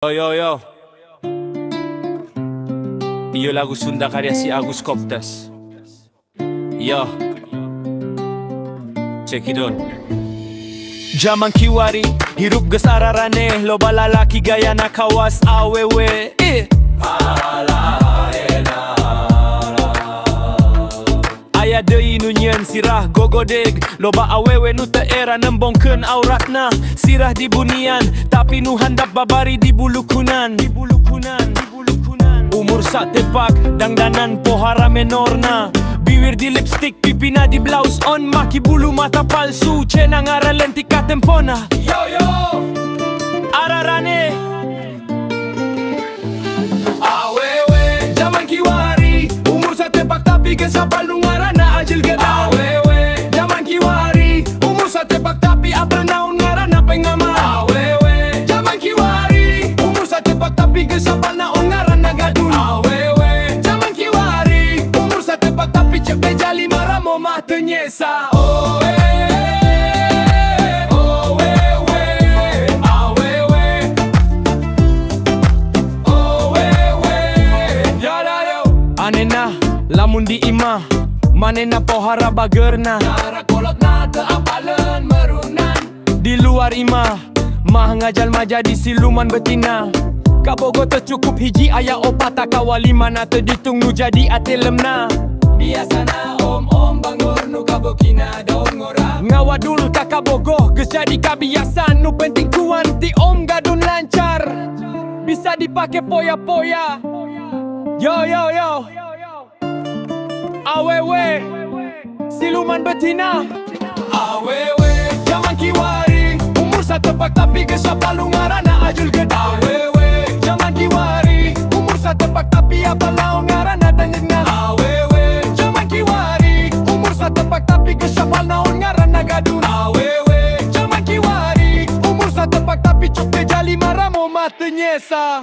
Yo. Iyo lagu Sunda karya si Agus Koptas. Yo, check it on. Jaman kiwari, hirup gesararane, loba lalaki gaya na kawas awewe. Aya deui nu nyen sirah gogodeg, loba awewe nu te era nembongkeun auratna. Sirah di bunian, tapi nu handap babari di bulukunan. Umur sak tepak, dangdanan pohara menorna. Bibir di lipstick, pipina di blouse on. Maki bulu mata palsu, cena ngara lentika tempona. Yo, ararane awewe, jaman kiwari. Umur sak tepak tapi kesapal nu ngarana ajil geda. Awewe, jaman kiwari. Umur sak tepak tapi apel naun ngarana pengama. Awewe, jaman kiwari. Umur sak tepak tapi kesapal naun ngarana gadun. Awewe, jaman kiwari. Umur sak tepak tapi cek bejali maramo mah tenyesa. Anena, lamun di imah, manena pohara bagerna. Cara kolot na keapalan merunan. Di luar imah, mah ngajal majadi siluman betina. Kabogo tercukup hiji aya opat kawaliman atau ditung nu jadi atelemna. Biasana om bangur nu kabokina daun ngora. Ngawadul kakabogo geus jadi kabiasan. Nu penting kuan ti om gadun lancar, bisa dipake poya-poya. Yo awewe, siluman betina. Awewe, jaman kiwari. Umur sak tepak tapi gesapal nu ngarana ajul geda. Awewe, jaman kiwari. Umur sak tepak tapi apal naon ngarana dengena. Awewe, jaman kiwari. Umur sak tepak tapi gesapal naon ngarana gadun. Awewe, jaman kiwari. Umur sak tepak tapi cok bejali maramo mah tenyesa.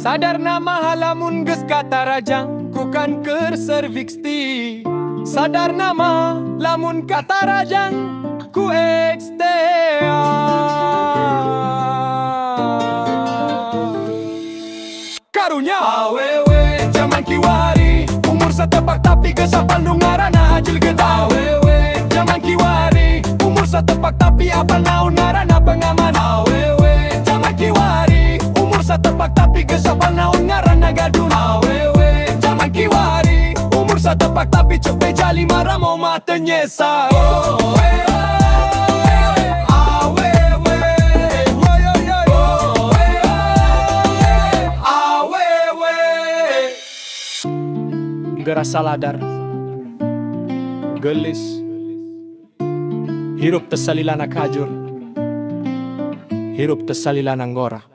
Sadar nama halamun ges kata rajang, kukan ker cervix ti. Sadar nama lamun kata rajang, ku ekstea. Karunya awewe, jaman kiwari. Umur satepak tapi gesapal nu ngarana ajil geda. Awewe, jaman kiwari. Umur satepak tapi apal naon ngarana pengaman. Awewe, jaman kiwari. Umur satepak tapi gesapal naon ngarana gadun. Awewe, jaman kiwari. Umur satepak tapi cok bejali maramo mah tenyesa. Gerasa ladar, gelis, hirup tesalilana kajur, hirup tesalilana ngora.